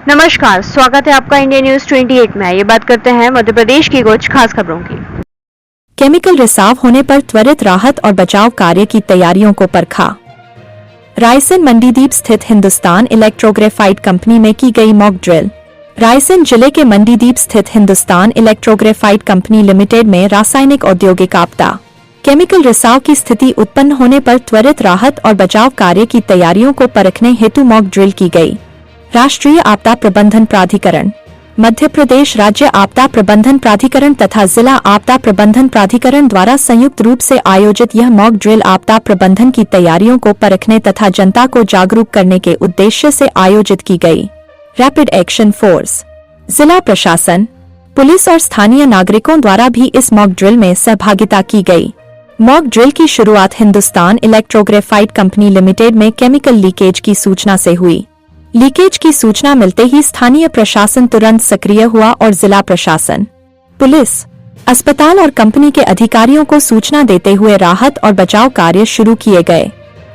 नमस्कार, स्वागत है आपका इंडिया न्यूज 28 में। ये बात करते हैं मध्य प्रदेश की कुछ खास खबरों की। केमिकल रिसाव होने पर त्वरित राहत और बचाव कार्य की तैयारियों को परखा। रायसेन मंडीदीप स्थित हिंदुस्तान इलेक्ट्रोग्रेफाइट कंपनी में की गई मॉक ड्रिल। रायसेन जिले के मंडीदीप स्थित हिंदुस्तान इलेक्ट्रोग्रेफाइट कंपनी लिमिटेड में रासायनिक औद्योगिक आपदा केमिकल रिसाव की स्थिति उत्पन्न होने पर त्वरित राहत और बचाव कार्य की तैयारियों को परखने हेतु मॉक ड्रिल की गई। राष्ट्रीय आपदा प्रबंधन प्राधिकरण, मध्य प्रदेश राज्य आपदा प्रबंधन प्राधिकरण तथा जिला आपदा प्रबंधन प्राधिकरण द्वारा संयुक्त रूप से आयोजित यह मॉक ड्रिल आपदा प्रबंधन की तैयारियों को परखने तथा जनता को जागरूक करने के उद्देश्य से आयोजित की गई। रैपिड एक्शन फोर्स, जिला प्रशासन, पुलिस और स्थानीय नागरिकों द्वारा भी इस मॉक ड्रिल में सहभागिता की गई। मॉक ड्रिल की शुरुआत हिंदुस्तान इलेक्ट्रोग्रेफाइट कंपनी लिमिटेड में केमिकल लीकेज की सूचना से हुई। लीकेज की सूचना मिलते ही स्थानीय प्रशासन तुरंत सक्रिय हुआ और जिला प्रशासन, पुलिस, अस्पताल और कंपनी के अधिकारियों को सूचना देते हुए राहत और बचाव कार्य शुरू किए गए।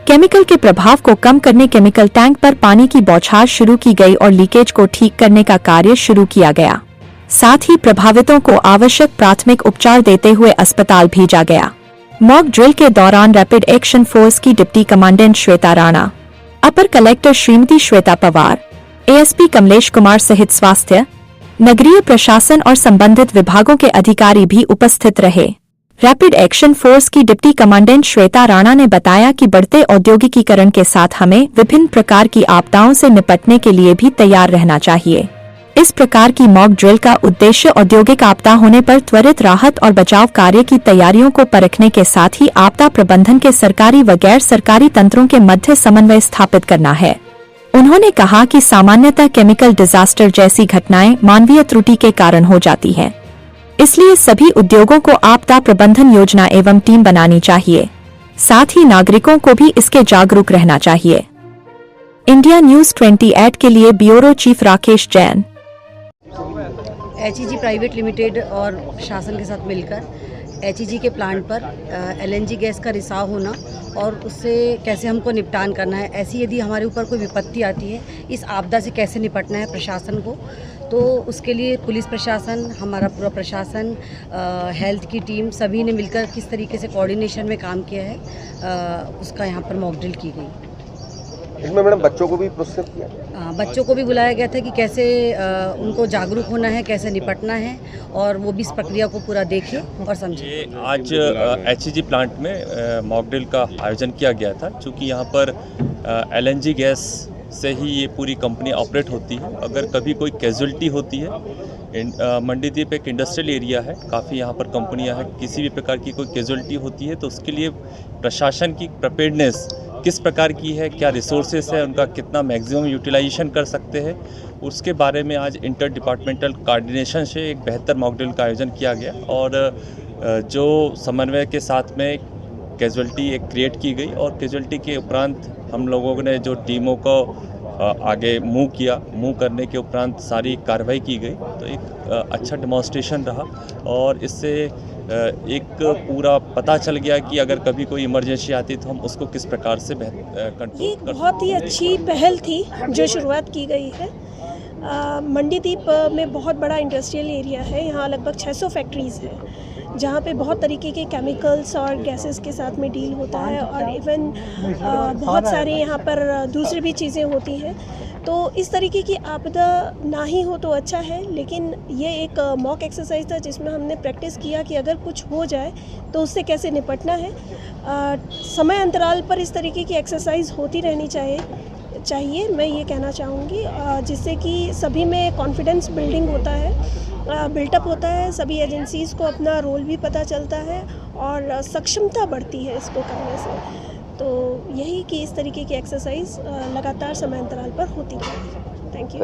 केमिकल के प्रभाव को कम करने केमिकल टैंक पर पानी की बौछार शुरू की गई और लीकेज को ठीक करने का कार्य शुरू किया गया। साथ ही प्रभावितों को आवश्यक प्राथमिक उपचार देते हुए अस्पताल भेजा गया। मॉक ड्रिल के दौरान रैपिड एक्शन फोर्स की डिप्टी कमांडेंट श्वेता राणा, अपर कलेक्टर श्रीमती श्वेता पवार, एएसपी कमलेश कुमार सहित स्वास्थ्य, नगरीय प्रशासन और संबंधित विभागों के अधिकारी भी उपस्थित रहे। रैपिड एक्शन फोर्स की डिप्टी कमांडेंट श्वेता राणा ने बताया कि बढ़ते औद्योगिकीकरण के साथ हमें विभिन्न प्रकार की आपदाओं से निपटने के लिए भी तैयार रहना चाहिए। इस प्रकार की मॉक ड्रिल का उद्देश्य औद्योगिक आपदा होने पर त्वरित राहत और बचाव कार्य की तैयारियों को परखने के साथ ही आपदा प्रबंधन के सरकारी व गैर सरकारी तंत्रों के मध्य समन्वय स्थापित करना है। उन्होंने कहा कि सामान्यतः केमिकल डिजास्टर जैसी घटनाएं मानवीय त्रुटि के कारण हो जाती हैं। इसलिए सभी उद्योगों को आपदा प्रबंधन योजना एवं टीम बनानी चाहिए। साथ ही नागरिकों को भी इसके जागरूक रहना चाहिए। इंडिया न्यूज 28 के लिए bureau chief Rakesh Jain. HEG private limited और शासन के साथ मिलकर HEG के प्लांट पर LNG गैस का रिसाव होना और उससे कैसे हमको निपटान करना है, ऐसी यदि हमारे ऊपर कोई विपत्ति आती है, इस आपदा से कैसे निपटना है प्रशासन को, तो उसके लिए पुलिस प्रशासन, हमारा पूरा प्रशासन, हेल्थ की टीम, सभी ने मिलकर किस तरीके से कोऑर्डिनेशन में काम किया है, उसका यहाँ पर मॉक ड्रिल की गई। इसमें मैडम बच्चों को भी प्रोत्साहित किया? बच्चों को भी बुलाया गया था कि कैसे उनको जागरूक होना है, कैसे निपटना है, और वो भी इस प्रक्रिया को पूरा देखें और समझें। आज HEG प्लांट में मॉक ड्रिल का आयोजन किया गया था। चूँकि यहाँ पर LNG गैस से ही ये पूरी कंपनी ऑपरेट होती है। अगर कभी कोई कैजुअलिटी होती है, मंडीदीप एक इंडस्ट्रियल एरिया है, काफ़ी यहाँ पर कंपनियाँ हैं, किसी भी प्रकार की कोई कैजुअलिटी होती है तो उसके लिए प्रशासन की प्रिपेयर्डनेस किस प्रकार की है, क्या रिसोर्सेस है, उनका कितना मैक्सिमम यूटिलाइजेशन कर सकते हैं, उसके बारे में आज इंटर डिपार्टमेंटल कोऑर्डिनेशन से एक बेहतर मॉक ड्रिल का आयोजन किया गया और जो समन्वय के साथ में कैजुअलिटी एक क्रिएट की गई और कैजुअलिटी के उपरांत हम लोगों ने जो टीमों को आगे मूव करने के उपरांत सारी कार्रवाई की गई, तो एक अच्छा डेमोन्स्ट्रेशन रहा और इससे एक पूरा पता चल गया कि अगर कभी कोई इमरजेंसी आती तो हम उसको किस प्रकार से कंट्रोल ये बहुत ही अच्छी पहल थी जो शुरुआत की गई है। मंडीदीप में बहुत बड़ा इंडस्ट्रियल एरिया है, यहाँ लगभग 600 फैक्ट्रीज़ हैं जहाँ पे बहुत तरीके के केमिकल्स और गैसेस के साथ में डील होता है और इवन बहुत सारे यहाँ पर दूसरी भी चीज़ें होती हैं। तो इस तरीके की आपदा ना ही हो तो अच्छा है, लेकिन ये एक मॉक एक्सरसाइज था जिसमें हमने प्रैक्टिस किया कि अगर कुछ हो जाए तो उससे कैसे निपटना है। समय अंतराल पर इस तरीके की एक्सरसाइज होती रहनी चाहिए मैं ये कहना चाहूँगी, जिससे कि सभी में कॉन्फिडेंस बिल्डिंग होता है, बिल्टअप होता है, सभी एजेंसीज़ को अपना रोल भी पता चलता है और सक्षमता बढ़ती है इसको करने से। तो यही कि इस तरीके की एक्सरसाइज लगातार समय अंतराल पर होती है। Thank you.